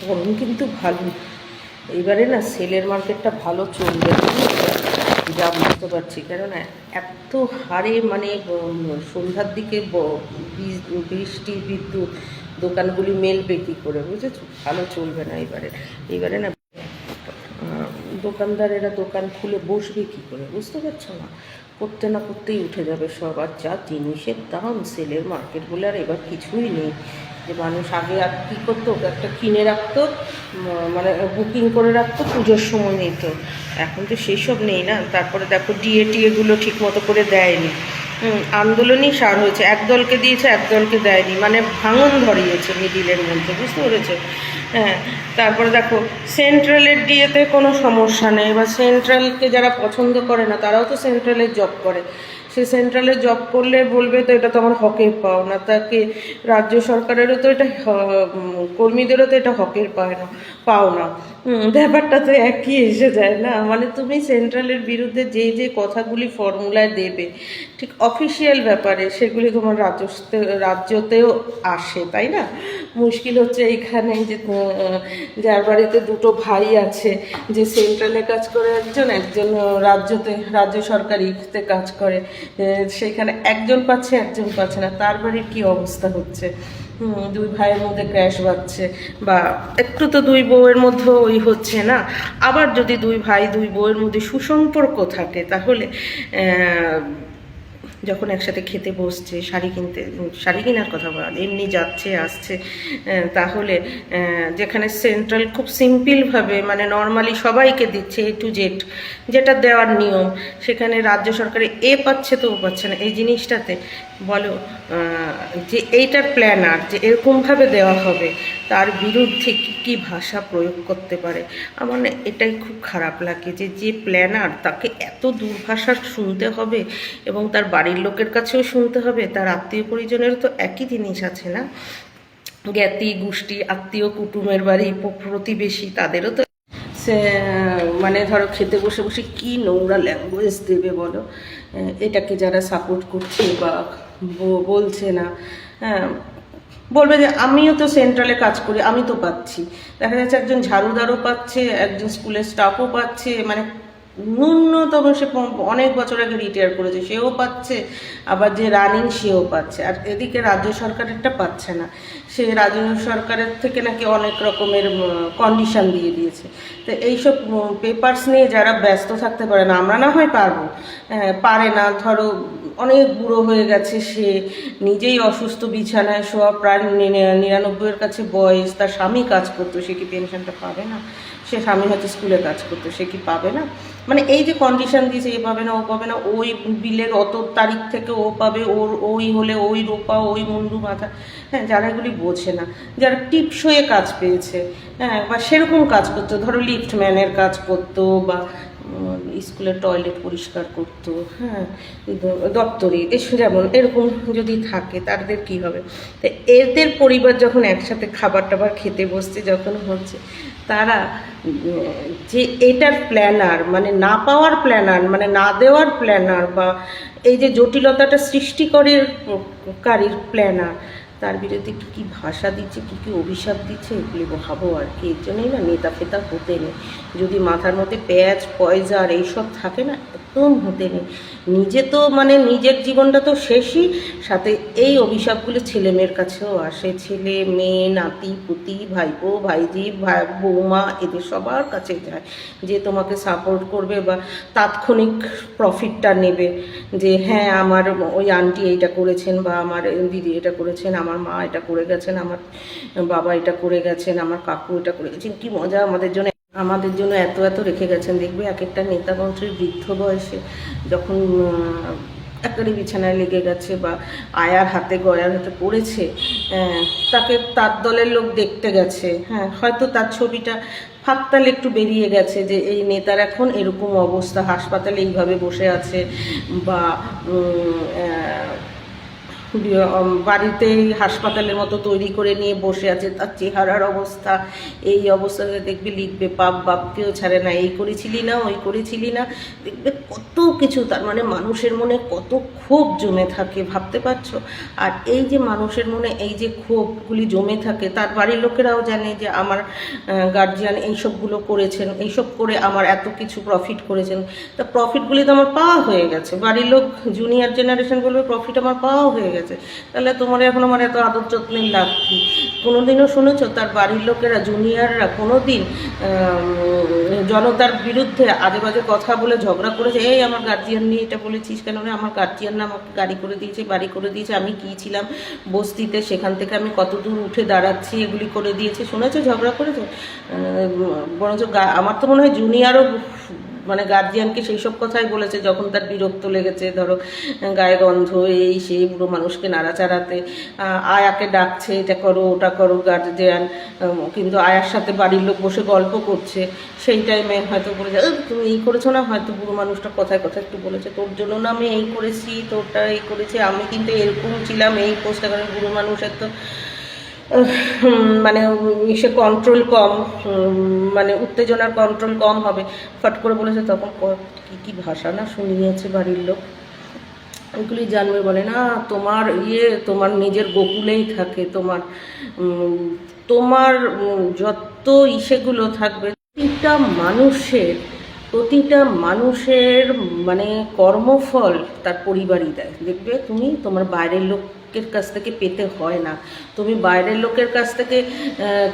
গরম কিন্তু ভালো। এইবারে না সেলের মার্কেটটা ভালো চলবে, যা বুঝতে পারছি। কেননা এত হারে মানে সন্ধ্যার দিকে বৃষ্টি বিদ্যুৎ, দোকানগুলি মেলবে কী করে, বুঝেছো? ভালো চলবে না এবারে। এবারে না দোকানদারেরা দোকান খুলে বসবে কী করে, বুঝতে পারছো না? করতে না করতেই উঠে যাবে সব। আর যা জিনিসের দাম সেলের মার্কেট বলে আর এবার কিছুই নেই। যে মানুষ আগে আর কী করতো, একটা কিনে রাখতো, মানে বুকিং করে রাখতো, পুজোর সময় নিত। এখন তো সেই সব নেই না। তারপরে দেখো টিএগুলো ঠিক মতো করে দেয়নি। আন্দোলনই সার হয়েছে, একদলকে দিয়েছে একদলকে দেয়নি, মানে ভাঙন ধরিয়েছে মিডিলের মধ্যে, বুঝতে পেরেছো? হ্যাঁ, তারপরে দেখো সেন্ট্রালের ডিএতে কোনো সমস্যা নেই, বা সেন্ট্রালকে যারা পছন্দ করে না তারাও তো সেন্ট্রালের জব করে। সে সেন্ট্রালে জব করলে বলবে তো এটা তো আমার হকের পাওনা। তাকে রাজ্য সরকারেরও তো এটা কর্মীদেরও তো এটা হকের পাওনা। ব্যাপারটা তো একই এসে যায় না। মানে তুমি সেন্ট্রালের বিরুদ্ধে যে যে কথাগুলি ফর্মুলায় দেবে, ঠিক অফিসিয়াল ব্যাপারে সেগুলি তোমার রাজ্যতেও আসে, তাই না? মুশকিল হচ্ছে এইখানে যে যার বাড়িতে দুটো ভাই আছে, যে সেন্ট্রালে কাজ করে একজন, একজন রাজ্য সরকারিতে কাজ করে, সেখানে একজন পাচ্ছে একজন পাচ্ছে না। তার বাড়ির কী অবস্থা হচ্ছে? দুই ভাইয়ের মধ্যে ক্র্যাশ বাজছে, বা একটু তো দুই বউয়ের মধ্যে ওই হচ্ছে না। আবার যদি দুই ভাই দুই বউয়ের মধ্যে সুসম্পর্ক থাকে, তাহলে যখন একসাথে খেতে বসছে, শাড়ি কেনার কথা বলা, এমনি যাচ্ছে আসছে, তাহলে যেখানে সেন্ট্রাল খুব সিম্পলভাবে মানে নর্মালি সবাইকে দিচ্ছে A to Z, যেটা দেওয়ার নিয়ম, সেখানে রাজ্য সরকারে এ পাচ্ছে তো ও পাচ্ছে না। এই জিনিসটাতে বলো যে এইটার প্ল্যানার যে এরকমভাবে দেওয়া হবে, তার বিরুদ্ধে কী কী ভাষা প্রয়োগ করতে পারে। আমার না এটাই খুব খারাপ লাগে, যে প্ল্যানার তাকে এত দুর্ভাষা শুনতে হবে, এবং তার বাড়ির লোকের কাছেও শুনতে হবে, তার আত্মীয় পরিজনেরও তো একই জিনিস আছে না, জ্ঞাতি গোষ্ঠী আত্মীয় কুটুমের বাড়ি প্রতিবেশী, তাদেরও তো সে মানে ধরো খেতে বসে বসে কী নোংরা ল্যাঙ্গুয়েজ দেবে বলো। এটাকে যারা সাপোর্ট করছে বা বলছে না, হ্যাঁ, বলবে যে আমিও তো সেন্ট্রালে কাজ করি, আমি তো পাচ্ছি। দেখা যাচ্ছে একজন ঝাড়ুদারও পাচ্ছে, একজন স্কুলের স্টাফও পাচ্ছে, মানে ন্যূনতম সে অনেক বছর আগে রিটায়ার করেছে সেও পাচ্ছে, আবার যে রানিং সেও পাচ্ছে। আর এদিকে রাজ্য সরকারেরটা পাচ্ছে না। সে রাজ্য সরকারের থেকে নাকি অনেক রকমের কন্ডিশন দিয়ে দিয়েছে। তো এইসব পেপারস নিয়ে যারা ব্যস্ত থাকতে পারে না, আমরা না হয় পারবো, পারে না, ধরো অনেক বুড়ো হয়ে গেছে, সে নিজেই অসুস্থ, বিছানায় শোয়া, প্রায় 99-এর কাছে বয়স, তার স্বামী কাজ করতো, সে কি পেনশনটা পাবে না? সে স্বামী হয়তো স্কুলে কাজ করতো, সে কি পাবে না? মানে এই যে কন্ডিশন দিয়েছে, এ পাবে না ও পাবে না, ওই বিলের অত তারিখ থেকে ও পাবে, ওর ওই হলে ওই রোপা ওই মুন্ডু মাথা, হ্যাঁ, যারা এগুলি বোঝে না, যারা টিপসইয়ে কাজ পেয়েছে, হ্যাঁ, বা সেরকম কাজ করতো, ধরো লিফটম্যানের কাজ করতো, বা স্কুলের টয়লেট পরিষ্কার করতো, হ্যাঁ, দপ্তরে এসব, যেমন এরকম যদি থাকে তাদের কি হবে? তো এদের পরিবার যখন একসাথে খাবার টাবার খেতে বসছে, যখন হচ্ছে, তারা যে এটার প্ল্যানার, মানে না পাওয়ার প্ল্যানার, মানে না দেওয়ার প্ল্যানার, বা এই যে জটিলতাটা সৃষ্টিকারীর প্ল্যানার, তার বিরুদ্ধে কী কী ভাষা দিচ্ছে, কী কী অভিশাপ দিচ্ছে, এগুলি ভাবো আর কি। এর জন্যই না নেতা ফেতা হতে নেই। যদি মাথার মধ্যে প্যাঁচ পয়জা আর এইসব থাকে না, একদম হতে নেই। নিজে তো মানে নিজের জীবনটা তো শেষই, সাথে এই অভিশাপগুলো ছেলে মেয়ের কাছেও আসে। ছেলে মেয়ে, নাতি পুতি, ভাইপো ভাইজি, বৌমা, এদের সবার কাছে যায়, যে তোমাকে সাপোর্ট করবে বা তাৎক্ষণিক প্রফিটটা নেবে, যে হ্যাঁ আমার ওই আন্টি এইটা করেছেন, বা আমার দিদি এটা করেছেন, আমার মা এটা করে গেছেন, আমার বাবা এটা করে গেছেন, আমার কাকু এটা করে গেছেন, কি মজা, আমাদের জন্য এত এত রেখে গেছেন। দেখবে এক একটা নেতা মন্ত্রীর বৃদ্ধ বয়সে যখন একেবারে বিছানায় লেগে গেছে, বা আয়ার হাতে গয়ার হাতে পড়েছে, তাকে তার দলের লোক দেখতে গেছে, হ্যাঁ, হয়তো তার ছবিটা ফাঁকতালে একটু বেরিয়ে গেছে, যে এই নেতার এখন এরকম অবস্থা, হাসপাতালে এইভাবে বসে আছে, বা বাড়িতেই হাসপাতালের মতো তৈরি করে নিয়ে বসে আছে, তার চেহারার অবস্থা এই অবস্থাতে দেখবি লিখবে পাপ বাপকেও ছাড়ে না, এই করেছিলি না ওই করেছিলি না, দেখবে কত কিছু। তার মানে মানুষের মনে কত ক্ষোভ জমে থাকে, ভাবতে পারছো? আর এই যে মানুষের মনে এই যে ক্ষোভগুলি জমে থাকে, তার বাড়ির লোকেরাও জানে যে আমার গার্জিয়ান এইসবগুলো করেছেন, এইসব করে আমার এত কিছু প্রফিট করেছেন। তা প্রফিটগুলি তো আমার পাওয়া হয়ে গেছে, বাড়ির লোক জুনিয়র জেনারেশন বলবে প্রফিট আমার পাওয়া হয়ে গেছে, তাহলে তোমার এখন আমার এত আদর যত্নের লাভ কী? কোনোদিনও শুনেছো তার বাড়ির লোকেরা জুনিয়ররা কোনোদিন জনতার বিরুদ্ধে আজে বাজে কথা বলে ঝগড়া করেছে? এই আমার গার্জিয়ান নিয়ে এটা বলেছিস কেন রে? আমার গার্জিয়ান না আমাকে গাড়ি করে দিয়েছে, বাড়ি করে দিয়েছে, আমি কী ছিলাম বস্তিতে, সেখান থেকে আমি কত দূর উঠে দাঁড়াচ্ছি, এগুলি করে দিয়েছে, শুনেছো ঝগড়া করেছে? বরঞ্চ আমার তো মনে হয় জুনিয়রও মানে গার্জিয়ানকে সেই সব কথাই বলেছে যখন তার বিরক্ত লেগেছে, ধরো গায়ে গন্ধ এই সেই, বুড়ো মানুষকে নাড়াচাড়াতে, আয়াকে ডাকছে এটা করো ওটা করো গার্জিয়ান, কিন্তু আয়ার সাথে বাড়ির লোক বসে গল্প করছে, সেই টাইমে হয়তো বলেছে তুমি এই করেছো না, হয়তো বুড়ো মানুষটা কথায় কথা একটু বলেছে তোর জন্য না আমি এই করেছি, তোরটা এই করেছি, আমি কিন্তু এরকম ছিলাম, এই পোস্টটা করে। বুড়ো মানুষের তো মানে সে কন্ট্রোল কম, মানে উত্তেজনার কন্ট্রোল কম হবে, ফট করে বলেছে, তখন কী কী ভাষা না শুনিয়েছে বাড়ির লোক, ওইগুলি জানবে। বলে না তোমার তোমার নিজের গোকুলেই থাকে, তোমার তোমার যত ইসেগুলো থাকবে, প্রতিটা মানুষের মানে কর্মফল তার পরিবারই দেয়। দেখবে তুমি তোমার বাইরের লোকের কাছ থেকে পেতে হয় না, তুমি বাইরের লোকের কাছ থেকে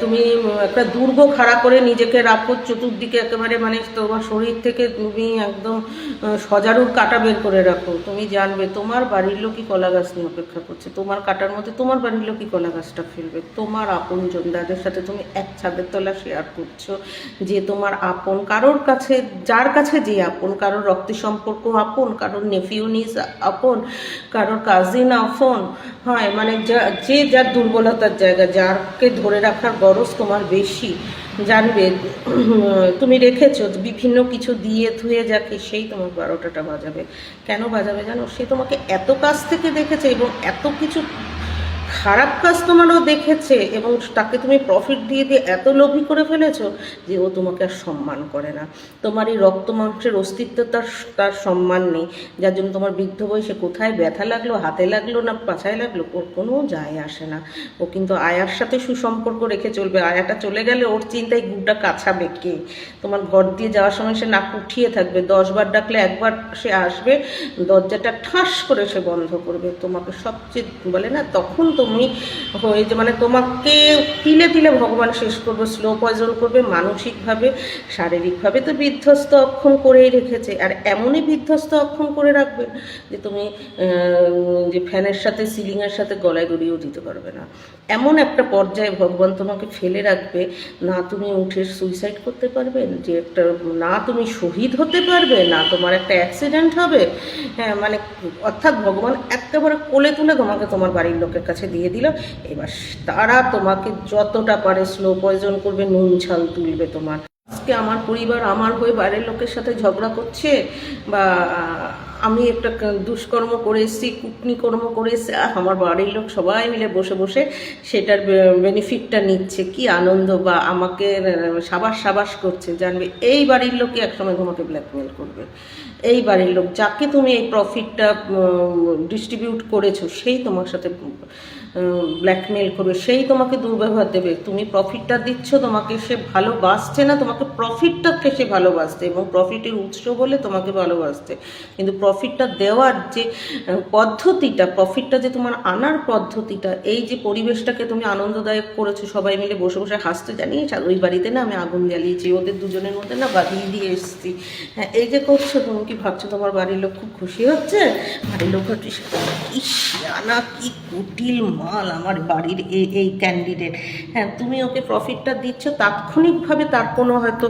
তুমি একটা দুর্গ খাড়া করে নিজেকে রাখো চতুর্দিকে একেবারে, মানে তোমার শরীর থেকে তুমি একদম সজারুর কাঁটা বের করে রাখো, তুমি জানবে তোমার বাড়ির লোকই কলা গাছ নিয়ে অপেক্ষা করছে, তোমার কাঁটার মধ্যে তোমার বাড়ির লোকই কলা গাছটা ফেলবে। তোমার আপনজন যাদের সাথে তুমি এক ছাদের তলা শেয়ার করছো, যে তোমার আপন, কারোর কাছে যার কাছে যে আপন, কারোর রক্তের সম্পর্ক আপন, কারোর নেফিউ নিস আপন, কারোর কাজিন আপন হয়, মানে যে যার দুর্বলতার জায়গা, যারকে ধরে রাখার গরজ তোমার বেশি, জানবে তুমি রেখেছো বিভিন্ন কিছু দিয়ে ধুয়ে যাকে, সেই তোমার 12টাটা বাজাবে। কেন বাজাবে জানো? সে তোমাকে এত কাছ থেকে দেখেছে এবং এত কিছু খারাপ কাস্টমারও দেখেছে, এবং তাকে তুমি প্রফিট দিয়ে দিয়ে এত লোভী করে ফেলেছো যে ও তোমাকে আর সম্মান করে না। তোমার এই রক্ত মাংসের অস্তিত্ব তার সম্মান নেই, যার জন্য তোমার বৃদ্ধ বয়সে কোথায় ব্যথা লাগলো, হাতে লাগলো না পাছায় লাগলো, ওর কোনো যায় আসে না। ও কিন্তু আয়ার সাথে সুসম্পর্ক রেখে চলবে, আয়াটা চলে গেলে ওর চিন্তায় গুড়টা কাছাবে কে? তোমার ঘর দিয়ে যাওয়ার সময় সে নাক উঠিয়ে থাকবে, 10 বার ডাকলে একবার সে আসবে, দরজাটা ঠাস করে সে বন্ধ করবে। তোমাকে সবচেয়ে বলে না তখন তুমি হয়ে যে মানে তোমাকে তিলে তিলে ভগবান শেষ করবে, স্লো পয়জন করবে, মানসিকভাবে শারীরিকভাবে তো বিধ্বস্ত অক্ষম করেই রেখেছে, আর এমনই বিধ্বস্ত অক্ষম করে রাখবে যে তুমি যে ফ্যানের সাথে সিলিংয়ের সাথে গলায় গড়িয়েও দিতে পারবে না। এমন একটা পর্যায়ে ভগবান তোমাকে ফেলে রাখবে, না তুমি উঠে সুইসাইড করতে পারবে, যে একটা না তুমি শহীদ হতে পারবে, না তোমার একটা অ্যাক্সিডেন্ট হবে, হ্যাঁ মানে অর্থাৎ ভগবান একেবারে কোলে তুলে তোমাকে তোমার বাড়ির লোকের কাছে দিয়ে দিল। এবার তারা তোমাকে যতটা পারে স্লো পয়জন করবে, নুন ছাল তুলবে তোমার। আজকে আমার পরিবার আমার হয়ে বাইরের লোকের সাথে ঝগড়া করছে, বা আমি একটা দুষ্কর্ম করে এসেছি, কুটনিকর্ম করে এসেছি, আমার বাড়ির লোক সবাই মিলে বসে বসে সেটার বেনিফিটটা নিচ্ছে, কি আনন্দ, বা আমাকে সাবাস সাবাস করছে, জানবে এই বাড়ির লোকই একসময় তোমাকে ব্ল্যাকমেল করবে। এই বাড়ির লোক যাকে তুমি এই প্রফিটটা ডিস্ট্রিবিউট করেছো, সেই তোমার সাথে ব্ল্যাকমেল করবে, সেই তোমাকে দুর্ব্যবহার দেবে। তুমি প্রফিটটা দিচ্ছ, তোমাকে সে ভালোবাসছে না, তোমাকে প্রফিটটাকে সে ভালোবাসছে এবং প্রফিটের উৎস বলে তোমাকে ভালোবাসছে, কিন্তু প্রফিটটা দেওয়ার যে পদ্ধতিটা, প্রফিটটা যে তোমার আনার পদ্ধতিটা, এই যে পরিবেশটাকে তুমি আনন্দদায়ক করেছো, সবাই মিলে বসে বসে হাসতে, জানিস ওই বাড়িতে না আমি আগুন জ্বালিয়েছি, ওদের দুজনের মধ্যে না বাঁধিয়ে দিয়ে এসেছি, হ্যাঁ এই যে করছো, তুমি কি ভাবছো তোমার বাড়ির লোক খুব খুশি হচ্ছে? বাড়ির লোক হচ্ছে কি শিয়ানা, কি কুটিল মাল আমার বাড়ির এই ক্যান্ডিডেট, হ্যাঁ তুমি ওকে প্রফিটটা দিচ্ছ, তাৎক্ষণিকভাবে তার কোনো হয়তো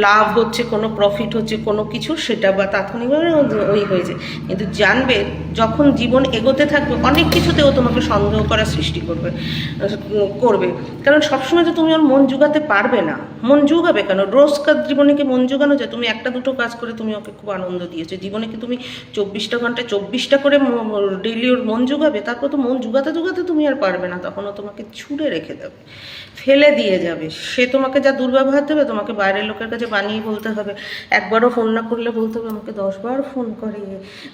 লাভ হচ্ছে, কোনো প্রফিট হচ্ছে, কোনো কিছু সেটা বা তাৎক্ষণিকভাবে ওই হয়েছে, কিন্তু জানবে যখন জীবন এগোতে থাকবে অনেক কিছুতেও তোমাকে সন্দেহ করার সৃষ্টি করবে, কারণ সবসময় তো তুমি ওর মন জুগাতে পারবে না। মন জুগাবে কেন? রোজকার জীবনে কি মন জোগানো যায়? তুমি একটা দুটো কাজ করে তুমি ওকে খুব আনন্দ দিয়েছো, জীবনে কি তুমি 24টা ঘন্টায় 24টা করে ডেইলি ওর মন জোগাবে? তারপর তো মন জুগাতে জুগাতে তুমি আর পারবে না, তখন ও তোমাকে ছুঁড়ে রেখে দেবে, ফেলে দিয়ে যাবে। সে তোমাকে যা দুর্ব্যবহার দেবে, তোমাকে বাইরের লোকের কাছে বানিয়ে বলতে হবে, একবারও ফোন না করলে বলতে হবে আমাকে 10বার ফোন করে,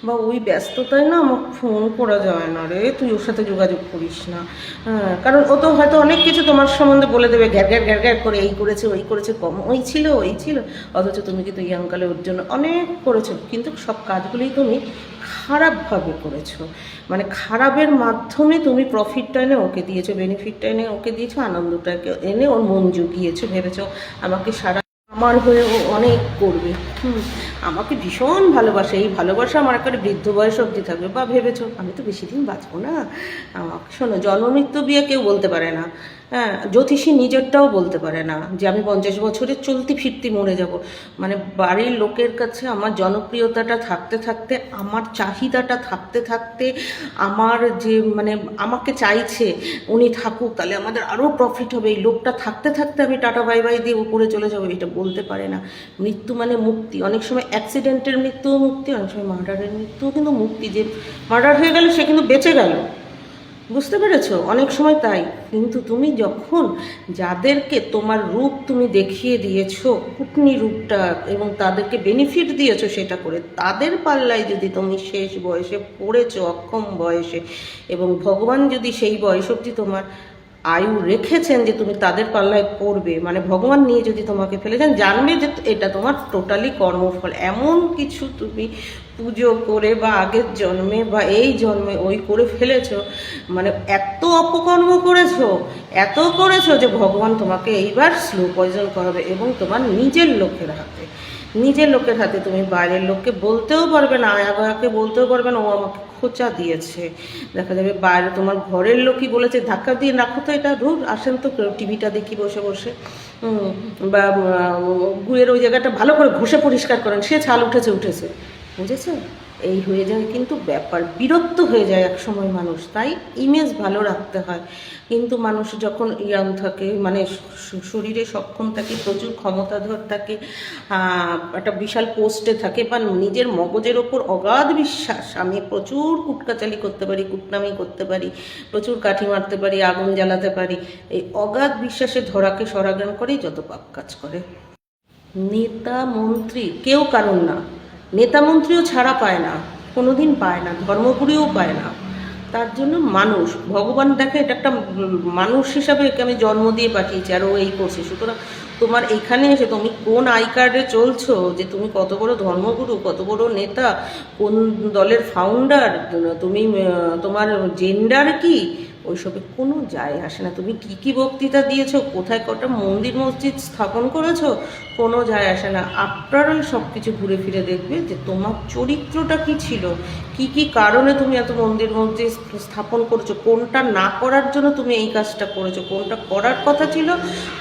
বা ওই ব্যস্ততায় না আমাকে ফোন করা যায় না রে, তুই ওর সাথে যোগাযোগ করিস না। হ্যাঁ, কারণ ও তো হয়তো অনেক কিছু তোমার সম্বন্ধে বলে দেবে, ঘ্যার ঘ্যার ঘ্যার ঘ্যার করে, এই করেছে ওই করেছে, কম ওই ছিল ওই ছিল, অথচ তুমি কিন্তু ইয়াংকালে ওর জন্য অনেক করেছো, কিন্তু সব কাজগুলোই তুমি খারাপভাবে করেছো, মানে খারাপের মাধ্যমে তুমি প্রফিটটা এনে ওকে দিয়েছো, বেনিফিটটা এনে ওকে দিয়েছো, আনন্দটাকে এনে ওর মন জুগিয়েছো, ভেবেছো আমাকে সারা আমার হয়ে ও অনেক করবে, আমাকে ভীষণ ভালোবাসে, এই ভালোবাসা আমার একটা বৃদ্ধ বয়স অবধি থাকবে, বা ভেবেছো আমি তো বেশি দিন বাঁচবো না। আমাকে শোনো, জন্মমৃত্যু বিয়ে কেউ বলতে পারে না, হ্যাঁ জ্যোতিষী নিজেরটাও বলতে পারে না যে আমি 50 বছরের চলতি ফিরতি মরে যাব। মানে বাড়ির লোকের কাছে আমার জনপ্রিয়তাটা থাকতে থাকতে, আমার চাহিদাটা থাকতে থাকতে, আমার যে মানে আমাকে চাইছে উনি থাকুক, তাহলে আমাদের আরও প্রফিট হবে, এই লোকটা থাকতে থাকতে আমি টাটা বাই বাই দিয়ে উপরে চলে যাবো, এটা বলতে পারে না। মৃত্যু মানে মুক্তি, অনেক সময় অ্যাক্সিডেন্টের মৃত্যুও মুক্তি, অনেক সময় মার্ডারের মৃত্যুও কিন্তু মুক্তি, যে মার্ডার হয়ে গেল সে কিন্তু বেঁচে গেল, বুঝতে পেরেছো? অনেক সময় তাই। কিন্তু তুমি যখন যাদেরকে তোমার রূপ তুমি দেখিয়ে দিয়েছো, কুটনি রূপটা, এবং তাদেরকে বেনিফিট দিয়েছো সেটা করে, তাদের পাল্লায় যদি তুমি শেষ বয়সে পড়েছো, অক্ষম বয়সে, এবং ভগবান যদি সেই বয়স অবধি তোমার আয়ু রেখেছেন যে তুমি তাদের পাল্লায় পড়বে, মানে ভগবান নিয়ে যদি তোমাকে ফেলে যান, জানবে যে এটা তোমার টোটালি কর্মফল। এমন কিছু তুমি পুজো করে বা আগের জন্মে বা এই জন্মে ওই করে ফেলেছো, মানে এত অপকর্ম করেছো, এত করেছো যে ভগবান তোমাকে এইবার স্লো পয়জন করাবে, এবং তোমার নিজের লোকের হাতে, নিজের লোকের হাতে। তুমি বাইরের লোককে বলতেও পারবে না, আয়াকে বলতেও পারবে না ও আমাকে খোঁচা দিয়েছে। দেখা যাবে বাইরে তোমার ঘরের লোকই বলেছে ধাক্কা দিয়ে রাখো তো, এটা ধুর আসেন তো টিভিটা দেখি বসে বসে, বা গুয়ের ওই জায়গাটা ভালো করে ঘষে পরিষ্কার করেন, সে ছাল উঠেছে উঠেছে, বুঝেছো? এই হয়ে যায় কিন্তু ব্যাপার, বিরক্ত হয়ে যায় এক সময় মানুষ। তাই ইমেজ ভালো রাখতে হয়, কিন্তু মানুষ যখন ইয়াং থাকে, মানে শরীরে সক্ষম থাকে, প্রচুর ক্ষমতাধর থাকে, একটা বিশাল পোস্টে থাকে, বা নিজের মগজের ওপর অগাধ বিশ্বাস, আমি প্রচুর কুটকাচালি করতে পারি, কুটনামি করতে পারি, প্রচুর কাঠি মারতে পারি, আগুন জ্বালাতে পারি, এই অগাধ বিশ্বাসে ধরাকে সরাগান করেই যত পাপ কাজ করে। নেতা মন্ত্রী কেউ কারণ না, নেতা মন্ত্রীও ছাড়া পায় না, কোনোদিন পায় না, ধর্মগুরুও পায় না। তার জন্য মানুষ, ভগবান দেখে এটা একটা মানুষ হিসাবে একে আমি জন্ম দিয়ে পাঠিয়েছি, আর ও এই করছে। সুতরাং তোমার এখানে এসে তুমি কোন আই কার্ডে চলছো, যে তুমি কত বড় ধর্মগুরু, কত বড় নেতা, কোন দলের ফাউন্ডার, তুমি তোমার জেন্ডার কি, ওইসবে কোনো যায় আসে না। তুমি কি কি বক্তৃতা দিয়েছো, কোথায় কটা মন্দির মসজিদ স্থাপন করেছো, কোনো যায় আসে না। আফটার অল সব কিছু ঘুরে ফিরে দেখবে যে তোমার চরিত্রটা কি ছিল, কি কি কারণে তুমি এত মন্দির মসজিদ স্থাপন করেছো, কোনটা না করার জন্য তুমি এই কাজটা করেছো, কোনটা করার কথা ছিল,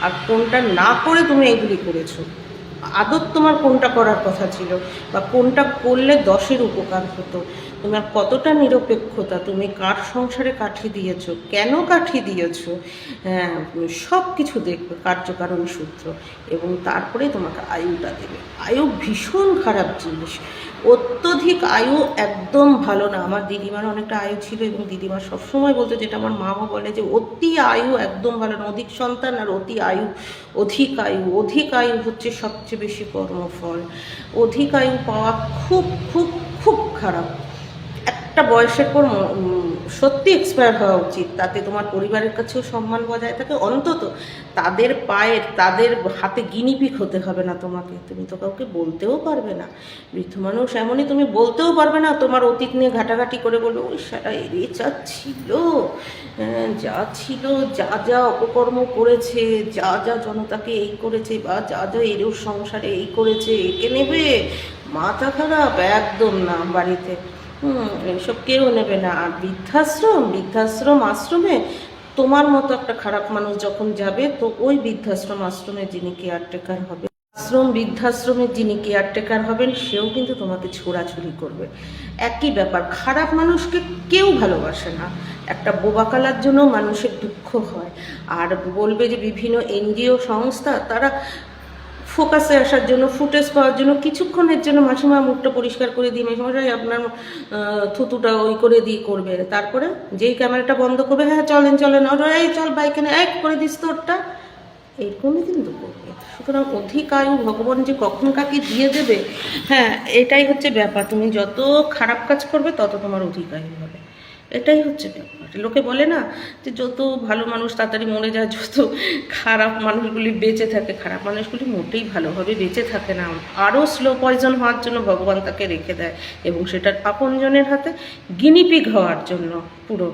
আর কোনটা না করে তুমি এগুলি করেছো। আদত তোমার কোনটা করার কথা ছিল, বা কোনটা করলে 10-এর উপকার হতো, তোমার কতটা নিরপেক্ষতা, তুমি কার সংসারে কাঠি দিয়েছো, কেন কাঠি দিয়েছো, হ্যাঁ সব কিছু দেখবে, কার্যকারণ সূত্র, এবং তারপরে তোমাকে আয়ুটা দেবে। আয়ু ভীষণ খারাপ জিনিস, অত্যধিক আয়ু একদম ভালো না। আমার দিদিমার অনেকটা আয়ু ছিল, এবং দিদিমা সবসময় বলতো, যেটা আমার মাও বলে, যে অতি আয়ু একদম ভালো না, অধিক সন্তান আর অতি আয়ু, অধিক আয়ু, অধিক আয়ু হচ্ছে সবচেয়ে বেশি কর্মফল। অধিক আয়ু পাওয়া খুব খুব খুব খারাপ। একটা বয়সের পর সত্যি এক্সপায়ার হওয়া উচিত, তাতে তোমার পরিবারের কাছেও সম্মান বজায় থাকে, অন্তত তাদের পায়ের, তাদের হাতে গিনিপিক হতে হবে না তোমাকে। তুমি তো কাউকে বলতেও পারবে না, বৃদ্ধ মানুষ এমনই, তুমি বলতেও পারবে না, তোমার অতীত নিয়ে ঘাটাঘাটি করে বলবে ওই সারা এড়ে যা ছিল, যা ছিল, যা যা অপকর্ম করেছে, যা যা জনতাকে এই করেছে, বা যা যা এরও সংসারে এই করেছে, একে নেবে, মাথা খারাপ, একদম না। বাড়িতে এইসব কেউ নেবে না। আর বৃদ্ধাশ্রম আশ্রমে তোমার মতো একটা খারাপ মানুষ যখন যাবে, তো ওই বৃদ্ধাশ্রম আশ্রমে যিনি কেয়ারটেকার হবে, বৃদ্ধাশ্রমের যিনি কেয়ারটেকার হবেন, সেও কিন্তু তোমাকে ছোড়াছুড়ি করবে। একই ব্যাপার, খারাপ মানুষকে কেউ ভালোবাসে না। একটা বোবাকালার জন্য মানুষের দুঃখ হয়। আর বলবে যে বিভিন্ন এনজিও সংস্থা তারা ফোকাসে আসার জন্য, ফুটেজ পাওয়ার জন্য, কিছুক্ষণের জন্য মাসিমা মুখটা পরিষ্কার করে দিয়ে মাসিমাশাই আপনার থুতুটা ওই করে দিয়ে করবে, তারপরে যেই ক্যামেরাটা বন্ধ করবে, হ্যাঁ চলেন এই চল বাইকে এক করে দিস তোরটা, এরকমই কিন্তু করবে। সুতরাং অধিকায়ু ভগবান যে কখন কাকে দিয়ে দেবে, হ্যাঁ এটাই হচ্ছে ব্যাপার। তুমি যত খারাপ কাজ করবে তত তোমার অধিকায়ু হবে, এটাই হচ্ছে ব্যাপার। লোকে বলে না যে যত ভালো মানুষ তাড়াতাড়ি মরে যায়, যত খারাপ মানুষগুলি বেঁচে থাকে, খারাপ মানুষগুলি মোটেই ভালোভাবে বেঁচে থাকে না, আরও স্লো পয়জন হওয়ার জন্য ভগবান তাকে রেখে দেয়, এবং সেটার আপনজনের হাতে গিনিপিগ হওয়ার জন্য, পুরো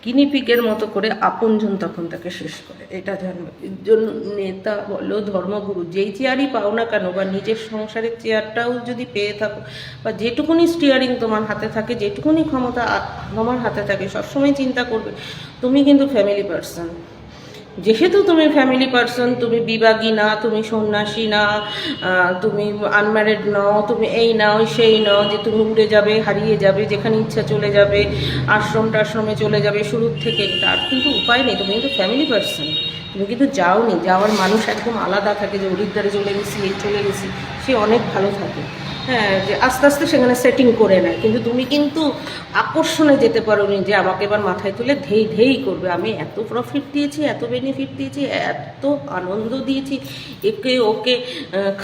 গিনিপিগের মতো করে আপনজন তখন তাকে শেষ করে। এটা জানবে। এর জন্য নেতা বলো, ধর্মগুরু, যেই চেয়ারই পাও না কেন, বা নিজের সংসারের চেয়ারটাও যদি পেয়ে থাকো, বা যেটুকুনি স্টিয়ারিং তোমার হাতে থাকে, যেটুকুনি ক্ষমতা তোমার হাতে থাকে, সবসময় চিন্তা করবে তুমি কিন্তু ফ্যামিলি পার্সন। যেহেতু তুমি ফ্যামিলি পার্সন, তুমি বিবাগী না, তুমি সন্ন্যাসী না, তুমি আনম্যারিড নাও, তুমি এই নাও সেই নাও যে তুমি উড়ে যাবে, হারিয়ে যাবে, যেখানে ইচ্ছা চলে যাবে, আশ্রমে চলে যাবে শুরুর থেকে, তার কিন্তু উপায় নেই। তুমি কিন্তু ফ্যামিলি পার্সন, তুমি কিন্তু যাওনি। যাওয়ার মানুষ একদম আলাদা থাকে, যে হরিদ্বারে চলে গেছি, এই চলে গেছি, সে অনেক ভালো থাকে, হ্যাঁ, যে আস্তে আস্তে সেখানে সেটিং করে নেয়। কিন্তু তুমি কিন্তু আকর্ষণে যেতে পারো নি যে আমাকে এবার মাথায় তুলে ধেই করবে, আমি এত প্রফিট দিয়েছি, এত বেনিফিট দিয়েছি, এত আনন্দ দিয়েছি, একে ওকে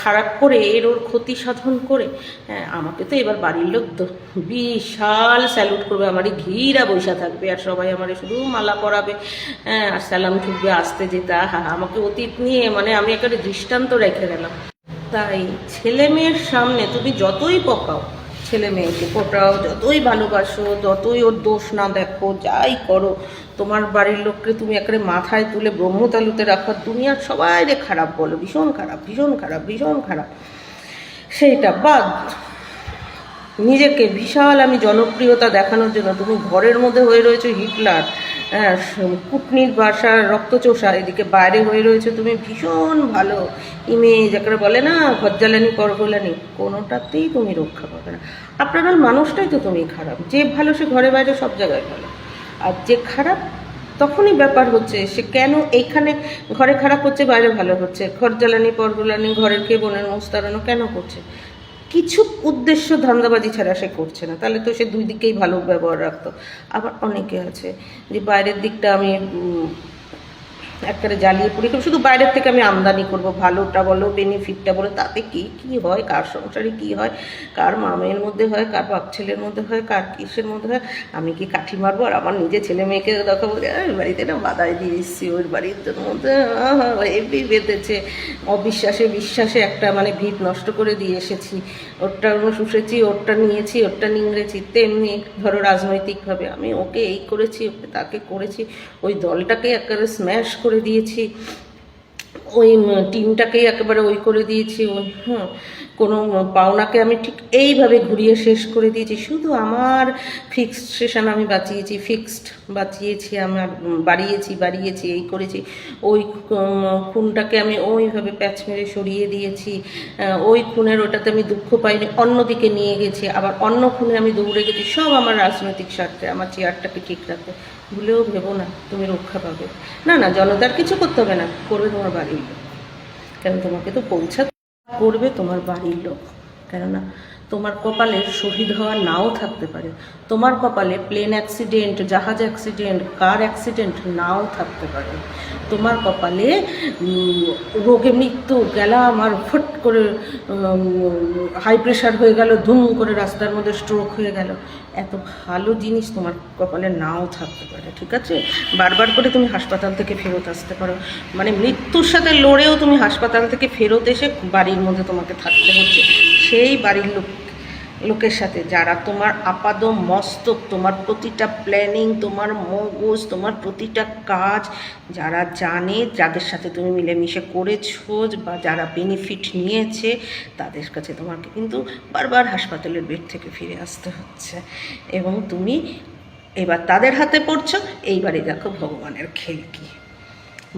খারাপ করে, ওর ক্ষতি সাধন করে, হ্যাঁ আমাকে তো এবার বাড়ির লোক বিশাল স্যালুট করবে, আমারই ঘিরা বৈশা থাকবে, আর সবাই আমারে শুধু মালা পরাবে, হ্যাঁ, আর সালাম ঠুকবে আসতে যেতে, আমাকে অতীত নিয়ে মানে আমি একটা দৃষ্টান্ত রেখে গেলাম। তাই ছেলে মেয়ের সামনে তুমি যতই পকাও, ছেলে মেয়েকে পটাও, যতই ভালোবাসো, যতই ওর দোষ না দেখো, যাই করো, তোমার বাড়ির লোককে তুমি একেবারে মাথায় তুলে ব্রহ্মতালুতে রাখো, দুনিয়ার সবাই রে খারাপ বলো, ভীষণ খারাপ, সেইটা বাদ। নিজেকে বিশাল আমি জনপ্রিয়তা দেখানোর জন্য তুমি ঘরের মধ্যে হয়ে রয়েছে হিটলার, হ্যাঁ, কুটনির বাসার রক্তচোষা, এদিকে বাইরে হয়ে রয়েছে তুমি ভীষণ ভালো ইমেজ, একেবারে বলে না ঘর জ্বালানি পর গোলানি, কোনোটাতেই তুমি রক্ষা পাবে না। আপনার মানুষটাই তো তুমি খারাপ, যে ভালো সে ঘরে বাইরে সব জায়গায় ভালো, আর যে খারাপ তখনই ব্যাপার হচ্ছে সে কেন এইখানে ঘরে খারাপ হচ্ছে, বাইরে ভালো হচ্ছে, ঘর জ্বালানি পর গোলানি, ঘরের কে বোনের মোস্তারানো কেন করছে, কিছু উদ্দেশ্য ধান্দাবাজি ছাড়া সে করছে না, তাহলে তো সে দুই দিকেই ভালো ব্যবহার রাখতো। আবার অনেকে আছে যে বাইরের দিকটা আমি একবারে জ্বালিয়ে পুড়ি করবো, শুধু বাইরের থেকে আমি আমদানি করব, ভালোটা বলো, বেনিফিটটা বলো, তাতে কি কি হয়, কার সংসারে কি হয়, কার মামের মধ্যে হয়, কার বাপ ছেলের মধ্যে হয়, কার কিসের মধ্যে হয়, আমি কি কাঠি মারবো, আর আমার নিজে ছেলে মেয়েকে দেখাবো ওই বাড়িতে না বাদায় দিয়ে এসছি, ওই বাড়ির মধ্যে এমনি বেঁধেছে, অবিশ্বাসে বিশ্বাসে একটা মানে ভিত নষ্ট করে দিয়ে এসেছি, ওরটা শুষেছি, ওরটা নিয়েছি, ওরটা নিংড়েছি। তেমনি ধরো রাজনৈতিকভাবে আমি ওকে এই করেছি, ওকে তাকে করেছি, ওই দলটাকে একেবারে স্ম্যাশ করে দিয়েছি, ওই টিমটাকেই একেবারে ওই করে দিয়েছি, ওই কোনো পাওনাকে আমি ঠিক এইভাবে ঘুরিয়ে শেষ করে দিয়েছি, শুধু আমার ফিক্সড সেশন আমি বাঁচিয়েছি, আমার বাড়িয়েছি, এই করেছি, ওই খুনটাকে আমি ওইভাবে প্যাচ মেরে সরিয়ে দিয়েছি, ওই খুনের ওটাতে আমি দুঃখ পাইনি, অন্যদিকে নিয়ে গেছি, আবার অন্য খুনে আমি দৌড়ে গেছি, সব আমার রাজনৈতিক স্বার্থে, আমার চেয়ারটাকে ঠিক রাখতে। ভুলেও ভেবো না তুমি রক্ষা পাবে, না জনতার কিছু করতে হবে না, করবে তোমার বাড়ির লোক, কারণ তোমাকে তো পৌঁছাতে করবে তোমার বাড়ির লোক, কেননা তোমার কপালে শহীদ হওয়া নাও থাকতে পারে, তোমার কপালে প্লেন অ্যাক্সিডেন্ট, জাহাজ অ্যাক্সিডেন্ট, কার অ্যাক্সিডেন্ট নাও থাকতে পারে, তোমার কপালে রোগে মৃত্যু গেলাম আর ফট করে হাই প্রেশার হয়ে গেল, ধুম করে রাস্তার মধ্যে স্ট্রোক হয়ে গেল, এত ভালো জিনিস তোমার কপালে নাও থাকতে পারে, ঠিক আছে? বারবার করে তুমি হাসপাতাল থেকে ফেরত আসতে পারো, মানে মৃত্যুর সাথে লড়েও তুমি হাসপাতাল থেকে ফেরত এসে বাড়ির মধ্যে তোমাকে থাকতে হচ্ছে, সেই বাড়ির লোক লোকের সাথে যারা তোমার আপাদ মস্তক, তোমার প্রতিটা প্ল্যানিং, তোমার মগজ, তোমার প্রতিটা কাজ যারা জানে, যাদের সাথে তুমি মিলেমিশে করেছো বা যারা বেনিফিট নিয়েছে, তাদের কাছে তোমাকে কিন্তু বারবার হাসপাতালের বেড থেকে ফিরে আসতে হচ্ছে এবং তুমি এবার তাদের হাতে পড়ছো। এইবারে দেখো ভগবানের খেল কি।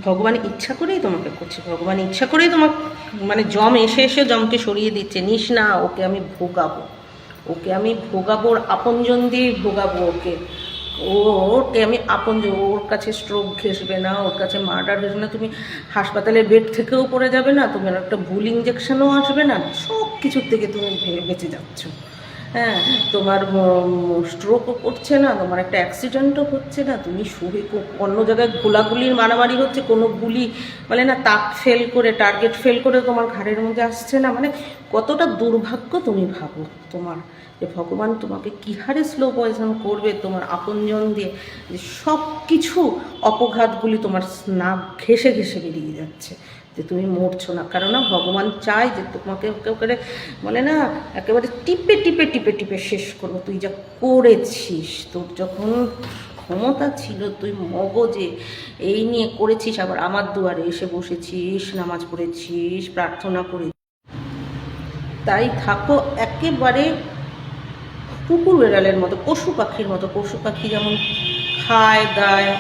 ভগবান ইচ্ছা করেই তোমাকে করছে, ভগবান ইচ্ছা করেই তোমার মানে জম এসে এসে জমকে সরিয়ে দিচ্ছে। নিস না, ওকে আমি ভোগাবো, ওকে আমি ভোগাবো, ওর আপনজন দিয়েই ভোগাবো ওকে। ওকে আমি আপনজন, ওর কাছে স্ট্রোক ঘেসবে না, ওর কাছে মার্ডার ঘেসবে না, তুমি হাসপাতালের বেড থেকেও পড়ে যাবে না, তোমার একটা ভুল ইঞ্জেকশনও আসবে না, সব কিছুর থেকে তুমি বেঁচে যাচ্ছ। হ্যাঁ, তোমার স্ট্রোকও করছে না, তোমার একটা অ্যাক্সিডেন্টও হচ্ছে না, তুমি শুয়ে অন্য জায়গায় গোলাগুলির মারামারি হচ্ছে, কোনো গুলি বলে না তাক ফেল করে, টার্গেট ফেল করে তোমার ঘাড়ের মধ্যে আসছে না। মানে কতটা দুর্ভাগ্য তুমি ভাবো তোমার, যে ভগবান তোমাকে কী হারে স্লো পয়জন করবে তোমার আপনজন দিয়ে, যে সব কিছু অপঘাতগুলি তোমার নাক ঘেঁষে ঘেঁষে বেরিয়ে যাচ্ছে, যে তুমি মরছো না। কারণ না, ভগবান চায় যে তোমাকে একেবারে বলে না একেবারে টিপে টিপে টিপে টিপে শেষ করবো। তুই যা করেছিস, তোর যখন ক্ষমতা ছিল, তুই মগজে এই নিয়ে করেছিস, আবার আমার দুয়ারে এসে বসেছিস, নামাজ পড়েছিস, প্রার্থনা করে, তাই থাকো একেবারে কুকুর বেড়ালের মতো, পশু পাখির মতো। পশু পাখি যেমন খায় দায়,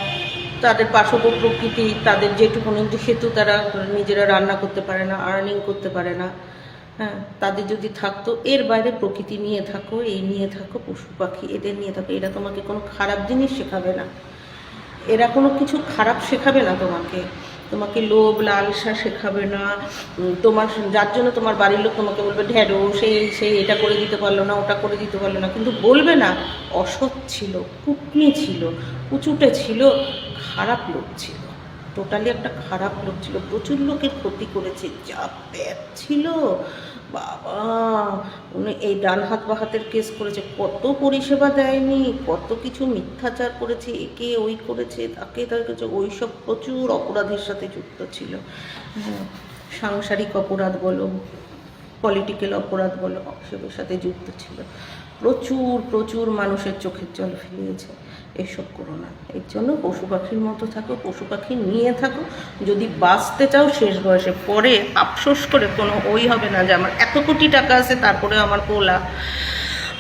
তাদের পাশব প্রকৃতি, তাদের যেটুকুনি সেতু তারা নিজেরা রান্না করতে পারে না, আর্নিং করতে পারে না। হ্যাঁ, তাদের যদি থাকতো, এর বাইরে প্রকৃতি নিয়ে থাকো, এই নিয়ে থাকো, পশু পাখি এদের নিয়ে থাকো, এরা তোমাকে কোনো খারাপ জিনিস শেখাবে না, এরা কোনো কিছু খারাপ শেখাবে না তোমাকে, তোমাকে লোভ লালসা শেখাবে না। তোমার যার জন্য তোমার বাড়ির লোক তোমাকে বলবে ঢেড়ো, সেই এটা করে দিতে পারলো না, ওটা করে দিতে পারলো না, কিন্তু বলবে না অসৎ ছিল, কুটনি ছিল, কুচুটে ছিল, খারাপ লোক ছিল, টোটালি একটা খারাপ লোক ছিল, প্রচুর লোকের ক্ষতি করেছে, যা ব্যাপ ছিল বাবা। উনি এই ডান হাত বা হাতের কেস করেছে, কত পরিষেবা দেয়নি, কত কিছু মিথ্যাচার করেছে, একে ওই করেছে, তাকে করেছে, ওই সব প্রচুর অপরাধের সাথে যুক্ত ছিল। হ্যাঁ, সাংসারিক অপরাধ বলো, পলিটিক্যাল অপরাধ বলো, সবের সাথে যুক্ত ছিল। প্রচুর প্রচুর মানুষের চোখের জল ফেলিয়েছে। এসব করো না, এর জন্য পশু পাখির মতো থাকো, পশু পাখি নিয়ে থাকো। যদি বাঁচতে চাও শেষ বয়সে, পরে আফসোস করে কোনো ওই হবে না যে আমার এত কোটি টাকা আছে তারপরে আমার পোলা,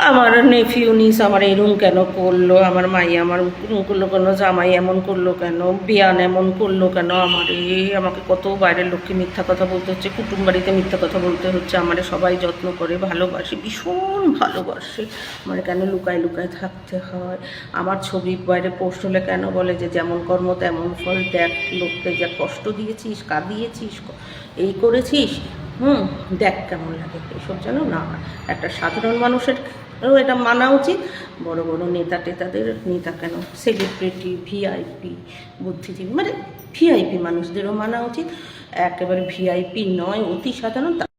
আমার নেফিউ নিস আমার এরম কেন করলো, আমার মাই আমার করলো কেন, জামাই এমন করলো কেন, বিয়ান এমন করলো কেন, আমাকে কত বাইরের লোককে মিথ্যা কথা বলতে হচ্ছে, কুটুম বাড়িতে মিথ্যা কথা বলতে হচ্ছে, আমারে সবাই যত্ন করে ভালোবাসে, ভীষণ ভালোবাসে, আমার কেন লুকায় লুকায় থাকতে হয়, আমার ছবি বাইরে পোস্ট হলে কেন বলে যে যেমন কর্ম তেমন ফল, দেখ লোককে যা কষ্ট দিয়েছিস, কাঁদিয়েছিস, এই করেছিস, দেখ কেমন লাগে। এসব যেন না, একটা সাধারণ মানুষের এটা মানা উচিত। বড় বড় নেতা টেতাদের, নেতা কেন, সেলিব্রিটি, ভিআইপি, বুদ্ধিজীবী মানে ভিআইপি মানুষদেরও মানা উচিত। একেবারে ভিআইপি নয়, অতি সাধারণ